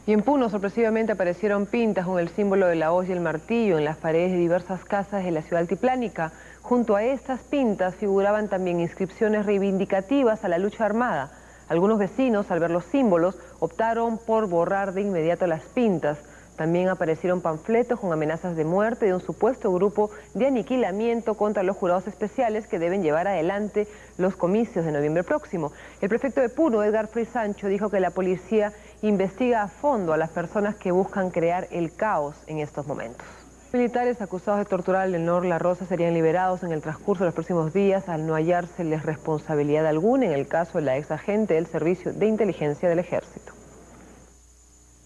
Y en Puno sorpresivamente aparecieron pintas con el símbolo de la hoz y el martillo en las paredes de diversas casas de la ciudad altiplánica. Junto a estas pintas figuraban también inscripciones reivindicativas a la lucha armada. Algunos vecinos, al ver los símbolos, optaron por borrar de inmediato las pintas. También aparecieron panfletos con amenazas de muerte de un supuesto grupo de aniquilamiento contra los jurados especiales que deben llevar adelante los comicios de noviembre próximo. El prefecto de Puno, Edgar Frei Sancho, dijo que la policía investiga a fondo a las personas que buscan crear el caos en estos momentos. Militares acusados de torturar a Leonor La Rosa serían liberados en el transcurso de los próximos días al no hallárseles responsabilidad alguna en el caso de la ex agente del Servicio de Inteligencia del Ejército.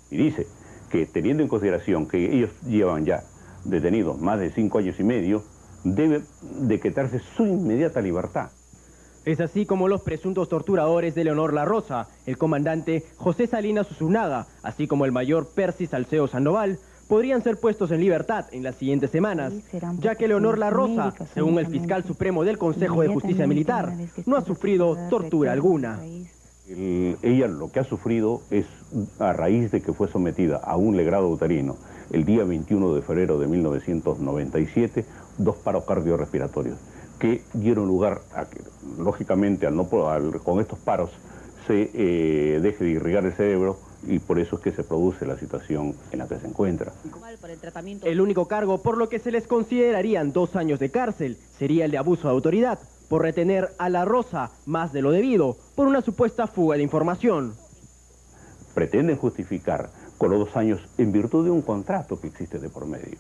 Y dice que teniendo en consideración que ellos llevan ya detenidos más de 5 años y medio, debe decretarse su inmediata libertad. Es así como los presuntos torturadores de Leonor La Rosa, el comandante José Salinas Usunaga, así como el mayor Percy Salceo Sandoval, podrían ser puestos en libertad en las siguientes semanas, ya que Leonor La Rosa, según el fiscal supremo del Consejo de Justicia Militar, no ha sufrido tortura alguna. Ella lo que ha sufrido es a raíz de que fue sometida a un legrado uterino el día 21 de febrero de 1997, 2 paros cardiorrespiratorios que dieron lugar a que, lógicamente, con estos paros se deje de irrigar el cerebro y por eso es que se produce la situación en la que se encuentra. El único cargo por lo que se les considerarían 2 años de cárcel sería el de abuso de autoridad, por retener a La Rosa más de lo debido, por una supuesta fuga de información. Pretenden justificar con los 2 años en virtud de un contrato que existe de por medio.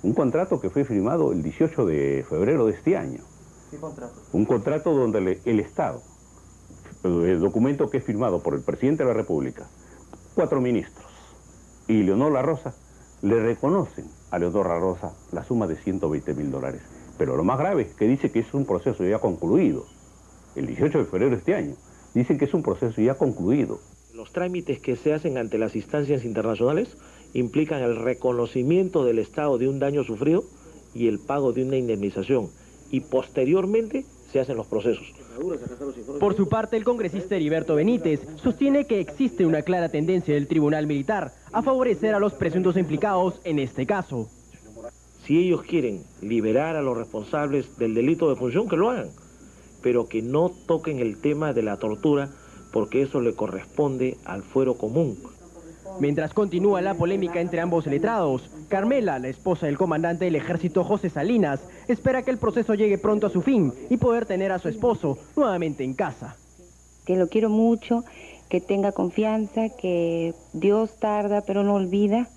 Un contrato que fue firmado el 18 de febrero de este año. ¿Qué contrato? Un contrato donde el Estado, el documento que es firmado por el presidente de la República, 4 ministros y Leonor La Rosa, le reconocen a Leonor La Rosa la suma de $120.000. Pero lo más grave es que dice que es un proceso ya concluido. El 18 de febrero de este año, dicen que es un proceso ya concluido. Los trámites que se hacen ante las instancias internacionales implican el reconocimiento del Estado de un daño sufrido y el pago de una indemnización. Y posteriormente se hacen los procesos. Por su parte, el congresista Heriberto Benítez sostiene que existe una clara tendencia del Tribunal Militar a favorecer a los presuntos implicados en este caso. Si ellos quieren liberar a los responsables del delito de función, que lo hagan, pero que no toquen el tema de la tortura, porque eso le corresponde al fuero común. Mientras continúa la polémica entre ambos letrados, Carmela, la esposa del comandante del ejército José Salinas, espera que el proceso llegue pronto a su fin y poder tener a su esposo nuevamente en casa. Que lo quiero mucho, que tenga confianza, que Dios tarda pero no olvida,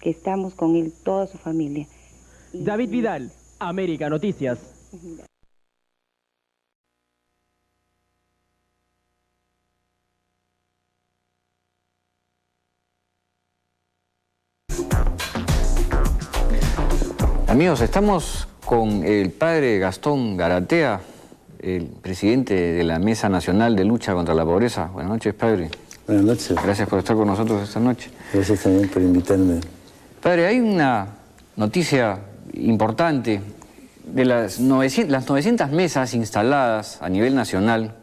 que estamos con él, toda su familia. David Vidal, América Noticias. Amigos, estamos con el padre Gastón Garatea, el presidente de la Mesa Nacional de Lucha contra la Pobreza. Buenas noches, padre. Buenas noches. Gracias por estar con nosotros esta noche. Gracias también por invitarme. Padre, hay una noticia importante de las 900 mesas instaladas a nivel nacional,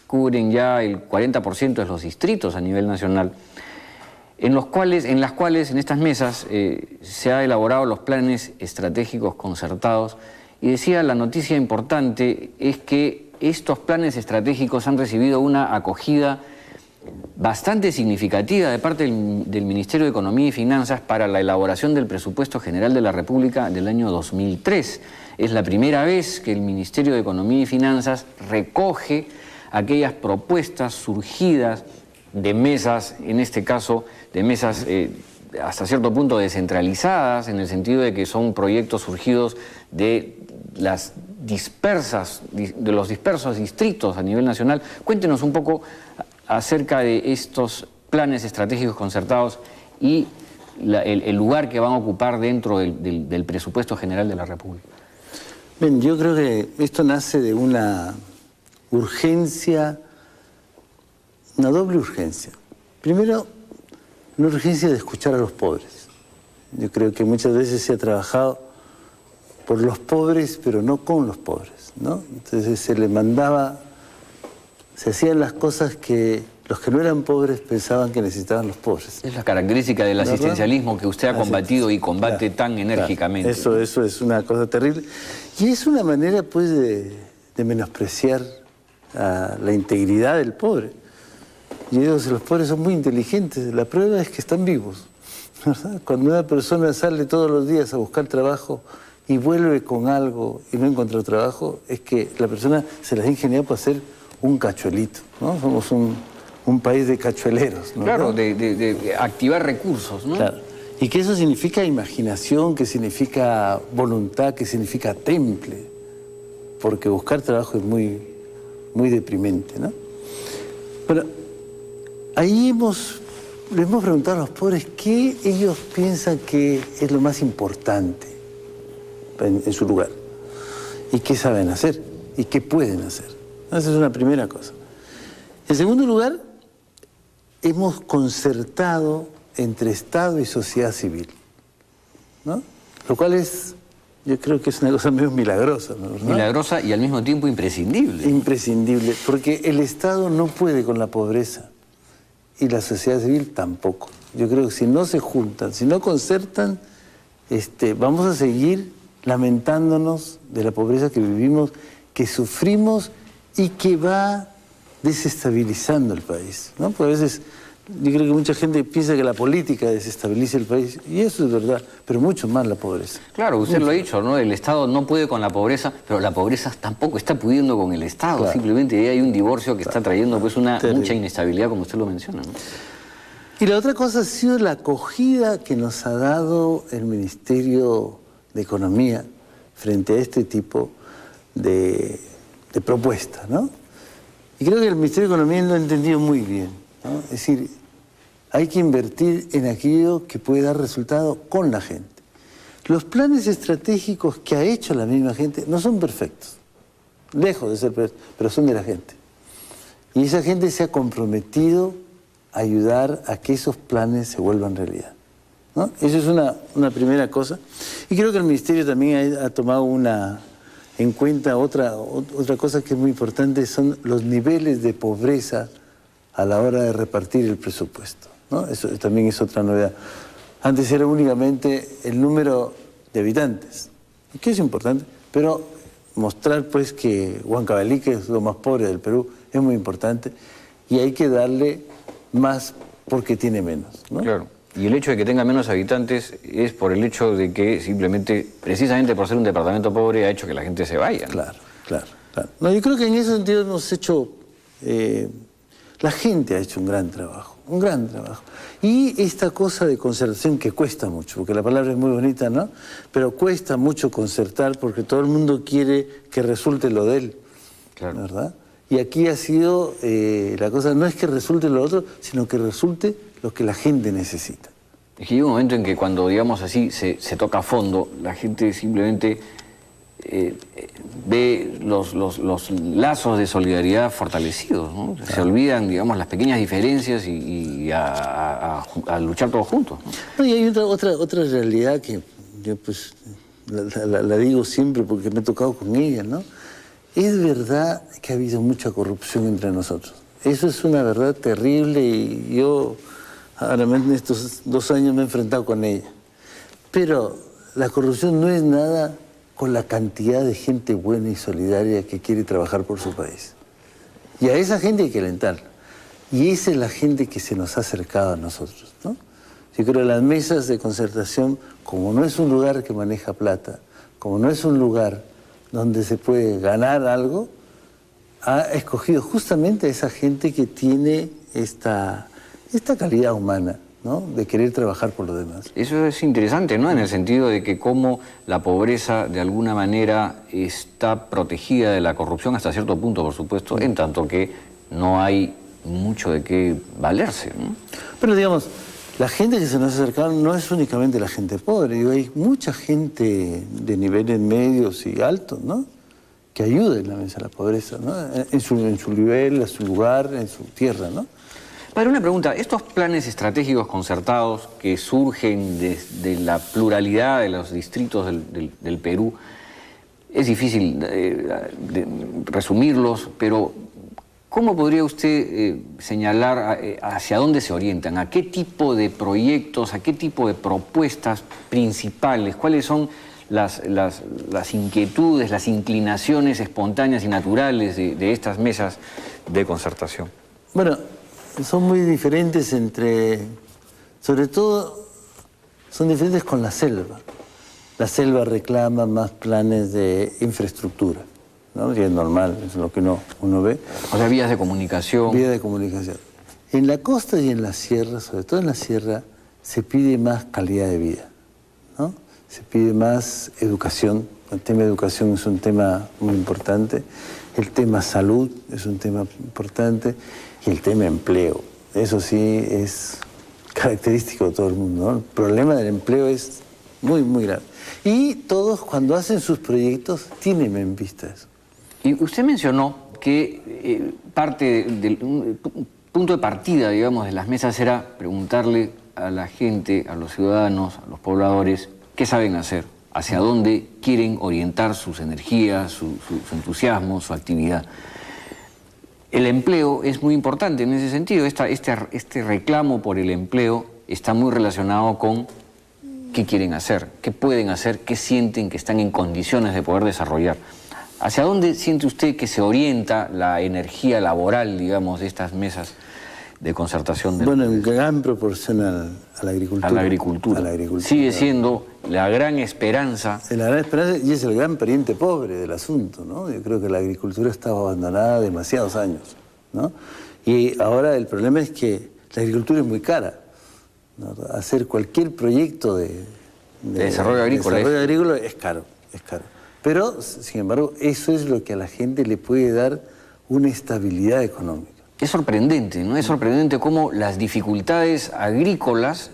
cubren ya el 40% de los distritos a nivel nacional, en las cuales en estas mesas se han elaborado los planes estratégicos concertados, y decía la noticia importante es que estos planes estratégicos han recibido una acogida bastante significativa de parte del Ministerio de Economía y Finanzas para la elaboración del Presupuesto General de la República del año 2003. Es la primera vez que el Ministerio de Economía y Finanzas recoge aquellas propuestas surgidas de mesas, en este caso de mesas hasta cierto punto descentralizadas, en el sentido de que son proyectos surgidos de los dispersos distritos a nivel nacional. Cuéntenos un poco acerca de estos planes estratégicos concertados y el lugar que van a ocupar dentro del presupuesto general de la República. Bien, yo creo que esto nace de una urgencia, una doble urgencia. Primero, una urgencia de escuchar a los pobres. Yo creo que muchas veces se ha trabajado por los pobres, pero no con los pobres, ¿no? Entonces se les mandaba, se hacían las cosas que los que no eran pobres pensaban que necesitaban los pobres. Es la característica del asistencialismo que usted ha combatido y combate tan enérgicamente. Eso es una cosa terrible. Y es una manera, pues, de menospreciar a la integridad del pobre. Yo digo, si los pobres son muy inteligentes, la prueba es que están vivos, ¿verdad? Cuando una persona sale todos los días a buscar trabajo y vuelve con algo y no encuentra trabajo, es que la persona se las ha ingeniado para hacer un cachuelito, ¿no? Somos un país de cachueleros, ¿no? Claro, de activar recursos, ¿no? Claro. Y que eso significa imaginación, que significa voluntad, que significa temple. Porque buscar trabajo es muy deprimente, ¿no? Pero ahí le hemos preguntado a los pobres qué ellos piensan que es lo más importante en su lugar. Y qué saben hacer, y qué pueden hacer. Esa es una primera cosa. En segundo lugar, hemos concertado entre Estado y sociedad civil, ¿no? Lo cual es, yo creo que es una cosa medio milagrosa, ¿no? Milagrosa y al mismo tiempo imprescindible. Imprescindible, porque el Estado no puede con la pobreza y la sociedad civil tampoco. Yo creo que si no se juntan, si no concertan, vamos a seguir lamentándonos de la pobreza que vivimos, que sufrimos y que va desestabilizando el país, ¿no? Porque a veces yo creo que mucha gente piensa que la política desestabiliza el país, y eso es verdad, pero mucho más la pobreza. Claro, usted lo ha dicho, ¿no? El Estado no puede con la pobreza, pero la pobreza tampoco está pudiendo con el Estado. Claro. Simplemente ahí hay un divorcio que está trayendo pues mucha inestabilidad, como usted lo menciona, ¿no? Y la otra cosa ha sido la acogida que nos ha dado el Ministerio de Economía frente a este tipo de propuestas, ¿no? Y creo que el Ministerio de Economía lo ha entendido muy bien, ¿no? Es decir, hay que invertir en aquello que puede dar resultado con la gente. Los planes estratégicos que ha hecho la misma gente no son perfectos, lejos de ser perfectos, pero son de la gente. Y esa gente se ha comprometido a ayudar a que esos planes se vuelvan realidad, ¿no? Eso es una primera cosa. Y creo que el Ministerio también ha tomado en cuenta otra cosa que es muy importante, son los niveles de pobreza a la hora de repartir el presupuesto, ¿no? Eso también es otra novedad. Antes era únicamente el número de habitantes, que es importante, pero mostrar pues que Huancavelica, que es lo más pobre del Perú, es muy importante y hay que darle más porque tiene menos, ¿no? Claro. Y el hecho de que tenga menos habitantes es por el hecho de que simplemente, precisamente por ser un departamento pobre, ha hecho que la gente se vaya, ¿no? Claro. No, yo creo que en ese sentido hemos hecho... la gente ha hecho un gran trabajo. Y esta cosa de concertación que cuesta mucho, porque la palabra es muy bonita, ¿no? Pero cuesta mucho concertar porque todo el mundo quiere que resulte lo de él, claro, ¿verdad? Y aquí ha sido, la cosa no es que resulte lo otro, sino que resulte lo que la gente necesita. Es que llega un momento en que cuando, digamos así, se toca a fondo, la gente simplemente ve los lazos de solidaridad fortalecidos, ¿no? Se olvidan, digamos, las pequeñas diferencias y a luchar todos juntos, ¿no? No, y hay otra realidad que yo pues la digo siempre porque me he tocado con ella, ¿no? Es verdad que ha habido mucha corrupción entre nosotros. Eso es una verdad terrible y yo ahora en estos 2 años me he enfrentado con ella. Pero la corrupción no es nada con la cantidad de gente buena y solidaria que quiere trabajar por su país. Y a esa gente hay que alentarla. Y esa es la gente que se nos ha acercado a nosotros, ¿no? Yo creo que las mesas de concertación, como no es un lugar que maneja plata, como no es un lugar donde se puede ganar algo, ha escogido justamente a esa gente que tiene esta calidad humana, ¿no? De querer trabajar por los demás. Eso es interesante, ¿no? En el sentido de que cómo la pobreza de alguna manera está protegida de la corrupción hasta cierto punto, por supuesto, en tanto que no hay mucho de qué valerse, ¿no? Pero digamos, la gente que se nos ha acercado no es únicamente la gente pobre, digo, hay mucha gente de niveles medios y altos, ¿no? Que ayuda en la mesa a la pobreza, ¿no? En su nivel, en su lugar, en su tierra, ¿no? Padre, una pregunta. Estos planes estratégicos concertados que surgen de la pluralidad de los distritos del Perú, es difícil resumirlos, pero ¿cómo podría usted señalar hacia dónde se orientan? ¿A qué tipo de proyectos, a qué tipo de propuestas principales? ¿Cuáles son las inquietudes, las inclinaciones espontáneas y naturales de estas mesas de concertación? Bueno, son muy diferentes sobre todo, son diferentes con la selva. La selva reclama más planes de infraestructura, ¿no? Y es normal, es lo que uno ve. O sea, vías de comunicación. Vías de comunicación. En la costa y en la sierra, sobre todo en la sierra, se pide más calidad de vida, ¿no? Se pide más educación. El tema de educación es un tema muy importante. El tema salud es un tema importante. Y el tema empleo. Eso sí es característico de todo el mundo, ¿no? El problema del empleo es muy, muy grave. Y todos, cuando hacen sus proyectos, tienen en vista eso. Y usted mencionó que parte del punto de partida, digamos, de las mesas era preguntarle a la gente, a los ciudadanos, a los pobladores, qué saben hacer, hacia dónde quieren orientar sus energías, su entusiasmo, su actividad. El empleo es muy importante en ese sentido. Este reclamo por el empleo está muy relacionado con qué quieren hacer, qué pueden hacer, qué sienten que están en condiciones de poder desarrollar. ¿Hacia dónde siente usted que se orienta la energía laboral, digamos, de estas mesas de concertación? Bueno, en gran proporción a la agricultura. A la agricultura. Sigue siendo la gran esperanza. La gran esperanza y es el gran pariente pobre del asunto, ¿no? Yo creo que la agricultura estaba abandonada demasiados años, ¿no? Y ahora el problema es que la agricultura es muy cara, ¿no? Hacer cualquier proyecto de desarrollo agrícola. Es caro, es caro. Pero, sin embargo, eso es lo que a la gente le puede dar una estabilidad económica. Es sorprendente, ¿no? Es sorprendente cómo las dificultades agrícolas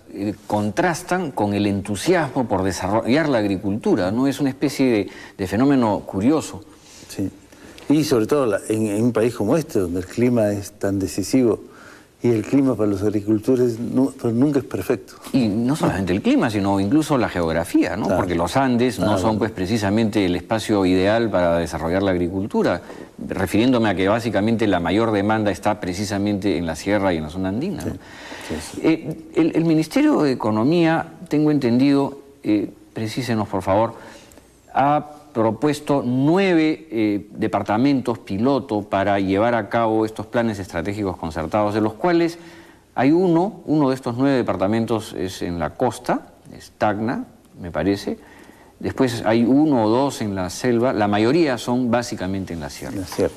contrastan con el entusiasmo por desarrollar la agricultura, ¿no? Es una especie de fenómeno curioso. Sí. Y sobre todo en un país como este, donde el clima es tan decisivo, y el clima para los agricultores nunca es perfecto. Y no solamente el clima, sino incluso la geografía, ¿no? Claro. Porque los Andes no son pues precisamente el espacio ideal para desarrollar la agricultura, refiriéndome a que básicamente la mayor demanda está precisamente en la sierra y en la zona andina, ¿no? Sí. El Ministerio de Economía, tengo entendido, precísenos por favor, ha propuesto 9 departamentos piloto para llevar a cabo estos planes estratégicos concertados, de los cuales hay uno de estos 9 departamentos es en la costa, es Tacna, me parece. Después hay 1 o 2 en la selva, la mayoría son básicamente en la sierra. La sierra.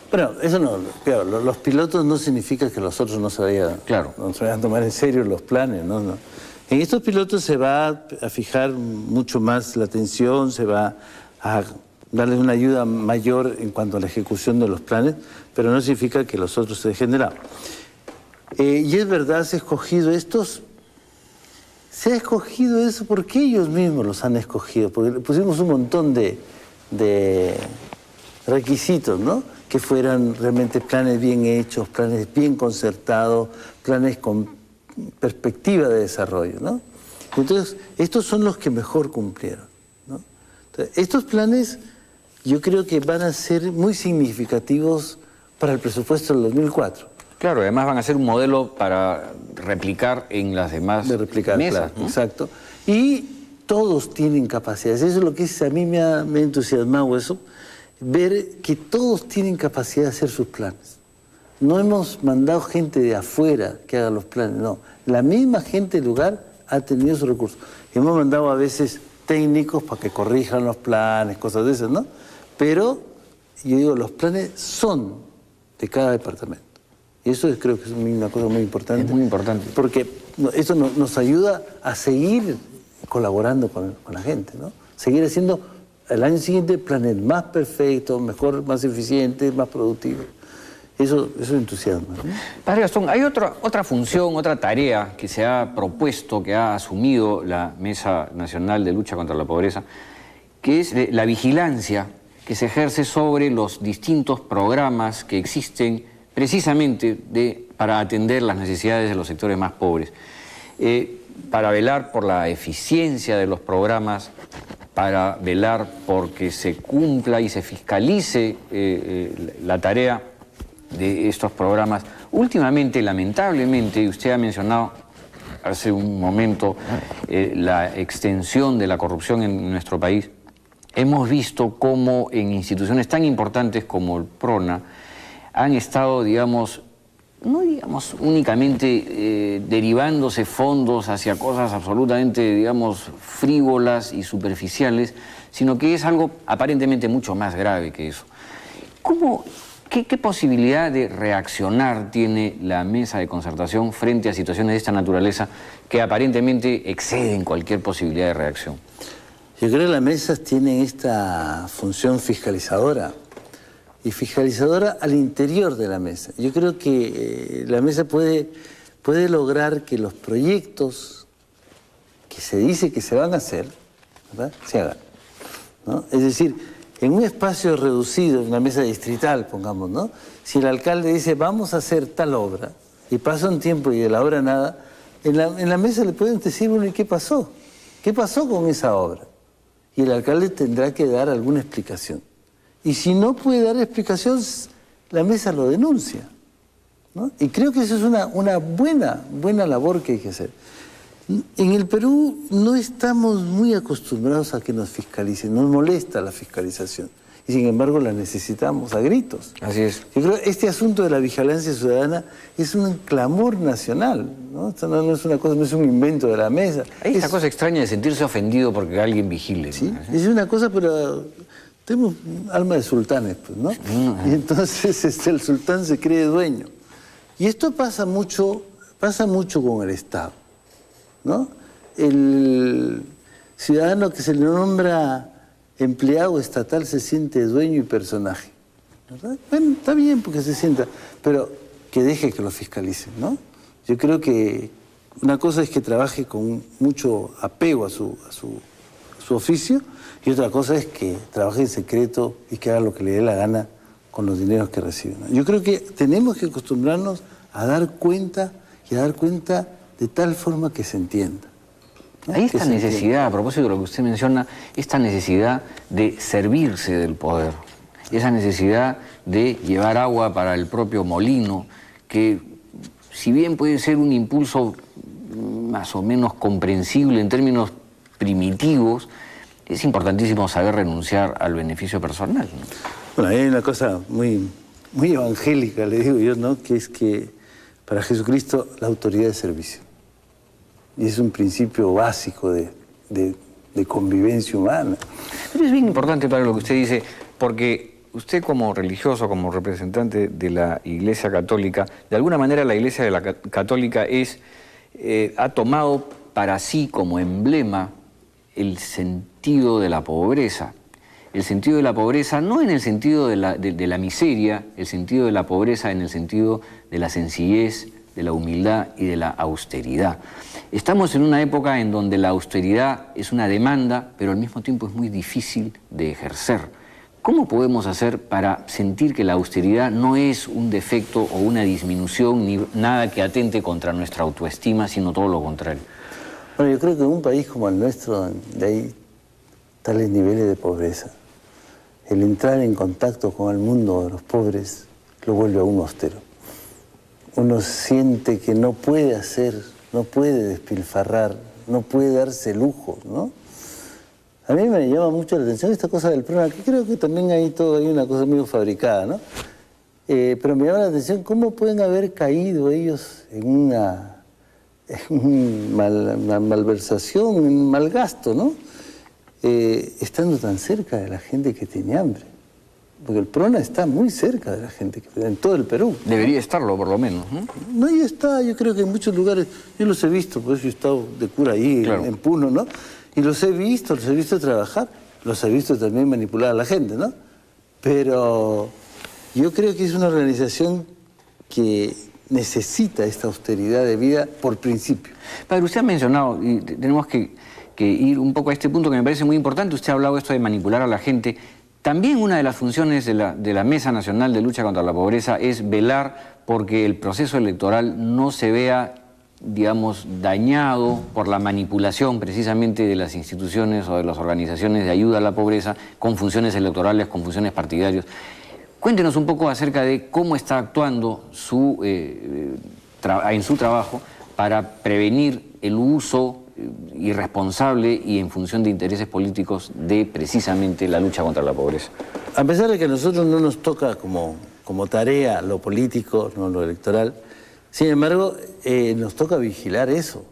Bueno, eso no, claro, los pilotos no significa que los otros no se vayan a tomar en serio los planes, ¿no? En estos pilotos se va a fijar mucho más la atención, se va a darles una ayuda mayor en cuanto a la ejecución de los planes, pero no significa que los otros se dejen de lado. Y es verdad, se ha escogido eso porque ellos mismos los han escogido, porque le pusimos un montón de requisitos, ¿no? Que fueran realmente planes bien hechos, planes bien concertados, planes con perspectiva de desarrollo, ¿no? Entonces, estos son los que mejor cumplieron. Estos planes yo creo que van a ser muy significativos para el presupuesto del 2004. Claro, además van a ser un modelo para replicar en las demás mesas, claro, ¿no? Exacto. Y todos tienen capacidades. Eso es lo que a mí me ha entusiasmado eso, ver que todos tienen capacidad de hacer sus planes. No hemos mandado gente de afuera que haga los planes, no. La misma gente del lugar ha tenido esos recursos. Hemos mandado a veces técnicos para que corrijan los planes, cosas de esas, ¿no? Pero, yo digo, los planes son de cada departamento. Y eso creo que es una cosa muy importante. Es muy importante. Porque eso nos ayuda a seguir colaborando con la gente, ¿no? Seguir haciendo el año siguiente planes más perfectos, mejor, más eficientes, más productivos. Eso entusiasma, ¿no? Padre Gastón, hay otra función, otra tarea que se ha propuesto, que ha asumido la Mesa Nacional de Lucha contra la Pobreza, que es la vigilancia que se ejerce sobre los distintos programas que existen precisamente para atender las necesidades de los sectores más pobres, para velar por la eficiencia de los programas, para velar por que se cumpla y se fiscalice la tarea de estos programas. Últimamente, lamentablemente, usted ha mencionado hace un momento la extensión de la corrupción en nuestro país. Hemos visto cómo en instituciones tan importantes como el PRONA han estado, digamos, no digamos únicamente derivándose fondos hacia cosas absolutamente, digamos, frívolas y superficiales, sino que es algo aparentemente mucho más grave que eso. ¿Qué posibilidad de reaccionar tiene la mesa de concertación frente a situaciones de esta naturaleza que aparentemente exceden cualquier posibilidad de reacción? Yo creo que las mesas tienen esta función fiscalizadora, y fiscalizadora al interior de la mesa. Yo creo que la mesa puede lograr que los proyectos que se dice que se van a hacer, ¿verdad?, se hagan, ¿no? Es decir, en un espacio reducido, una mesa distrital, pongamos, ¿no? Si el alcalde dice, vamos a hacer tal obra, y pasa un tiempo y de la obra nada, en la mesa le pueden decir, bueno, ¿y qué pasó? ¿Qué pasó con esa obra? Y el alcalde tendrá que dar alguna explicación. Y si no puede dar explicación, la mesa lo denuncia, ¿no? Y creo que eso es una buena labor que hay que hacer. En el Perú no estamos muy acostumbrados a que nos fiscalicen, nos molesta la fiscalización. Y sin embargo la necesitamos a gritos. Así es. Yo creo que este asunto de la vigilancia ciudadana es un clamor nacional, ¿no? Esto no es una cosa, no es un invento de la mesa. Hay esta cosa extraña de sentirse ofendido porque alguien vigile. Sí, es una cosa, pero tenemos alma de sultanes, pues, ¿no? Y entonces el sultán se cree dueño. Y esto pasa mucho con el Estado, ¿no? El ciudadano que se le nombra empleado estatal se siente dueño y personaje, ¿verdad? Bueno, está bien porque se sienta, pero que deje que lo fiscalicen, ¿no? Yo creo que una cosa es que trabaje con mucho apego a su oficio, y otra cosa es que trabaje en secreto y que haga lo que le dé la gana con los dineros que recibe, ¿no? Yo creo que tenemos que acostumbrarnos a dar cuenta y a dar cuenta de tal forma que se entienda, ¿no? Hay esta necesidad, a propósito de lo que usted menciona, esta necesidad de servirse del poder, esa necesidad de llevar agua para el propio molino, que si bien puede ser un impulso más o menos comprensible en términos primitivos, es importantísimo saber renunciar al beneficio personal, ¿no? Bueno, hay una cosa muy evangélica, le digo yo, ¿no? Que es que para Jesucristo la autoridad es servicio. Y es un principio básico de convivencia humana. Pero es bien importante para lo que usted dice, porque usted como religioso, como representante de la Iglesia Católica, de alguna manera la Iglesia Católica ha tomado para sí como emblema el sentido de la pobreza. El sentido de la pobreza no en el sentido de la miseria, el sentido de la pobreza en el sentido de la sencillez, de la humildad y de la austeridad. Estamos en una época en donde la austeridad es una demanda, pero al mismo tiempo es muy difícil de ejercer. ¿Cómo podemos hacer para sentir que la austeridad no es un defecto o una disminución, ni nada que atente contra nuestra autoestima, sino todo lo contrario? Bueno, yo creo que en un país como el nuestro, donde hay tales niveles de pobreza, el entrar en contacto con el mundo de los pobres lo vuelve a uno austero. Uno siente que no puede despilfarrar, no puede darse lujo, ¿no? A mí me llama mucho la atención esta cosa del PRONA, que creo que también hay una cosa medio fabricada, ¿no? Pero me llama la atención cómo pueden haber caído ellos en una malversación, en un mal gasto, ¿no? Estando tan cerca de la gente que tiene hambre. Porque el PRONA está muy cerca de la gente, en todo el Perú. Debería estarlo, por lo menos, ¿no? No, ya está, yo creo que en muchos lugares, yo los he visto, por eso he estado de cura ahí, claro, en Puno, ¿no? Y los he visto trabajar, los he visto también manipular a la gente, ¿no? Pero yo creo que es una organización que necesita esta austeridad de vida por principio. Padre, usted ha mencionado, y tenemos que ir un poco a este punto que me parece muy importante, usted ha hablado esto de manipular a la gente. También una de las funciones de la Mesa Nacional de Lucha contra la Pobreza es velar porque el proceso electoral no se vea, digamos, dañado por la manipulación precisamente de las instituciones o de las organizaciones de ayuda a la pobreza con funciones electorales, con funciones partidarias. Cuéntenos un poco acerca de cómo está actuando en su trabajo para prevenir el uso irresponsable y en función de intereses políticos de precisamente la lucha contra la pobreza. A pesar de que a nosotros no nos toca como tarea lo político, no lo electoral, sin embargo, nos toca vigilar eso,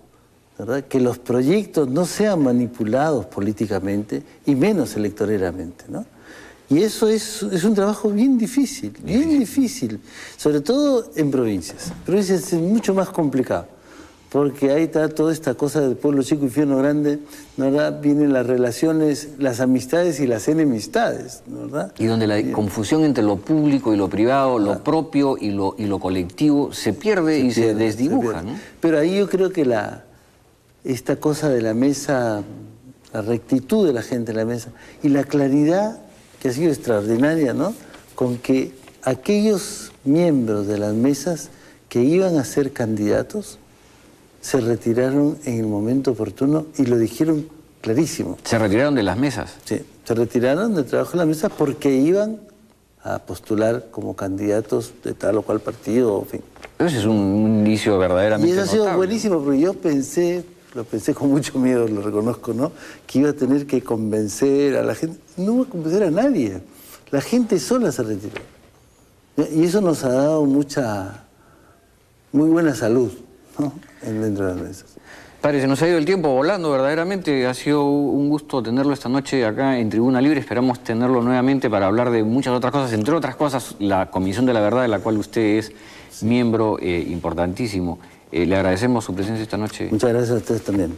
¿verdad? Que los proyectos no sean manipulados políticamente y menos electoralmente, ¿no? Y eso es un trabajo bien difícil, sobre todo en provincias. Provincias es mucho más complicado, porque ahí está toda esta cosa del pueblo chico, infierno grande, ¿verdad? Vienen las relaciones, las amistades y las enemistades, ¿verdad? Y donde la confusión entre lo público y lo privado, lo propio y lo colectivo se pierde, se desdibuja, ¿no? Pero ahí yo creo que esta cosa de la mesa, la rectitud de la gente en la mesa y la claridad que ha sido extraordinaria, ¿no? Con que aquellos miembros de las mesas que iban a ser candidatos se retiraron en el momento oportuno y lo dijeron clarísimo. ¿Se retiraron de las mesas? Sí, se retiraron del trabajo de la mesa porque iban a postular como candidatos de tal o cual partido, en fin. Ese es un indicio verdaderamente Y eso ha sido notable. buenísimo, porque yo lo pensé con mucho miedo, lo reconozco, ¿no? Que iba a tener que convencer a la gente. No iba a convencer a nadie. La gente sola se retiró. Y eso nos ha dado muy buena salud, ¿no? Dentro de las mesas. Padre, se nos ha ido el tiempo volando verdaderamente. Ha sido un gusto tenerlo esta noche acá en Tribuna Libre. Esperamos tenerlo nuevamente para hablar de muchas otras cosas. Entre otras cosas, la Comisión de la Verdad, de la cual usted es miembro importantísimo. Le agradecemos su presencia esta noche. Muchas gracias a ustedes también.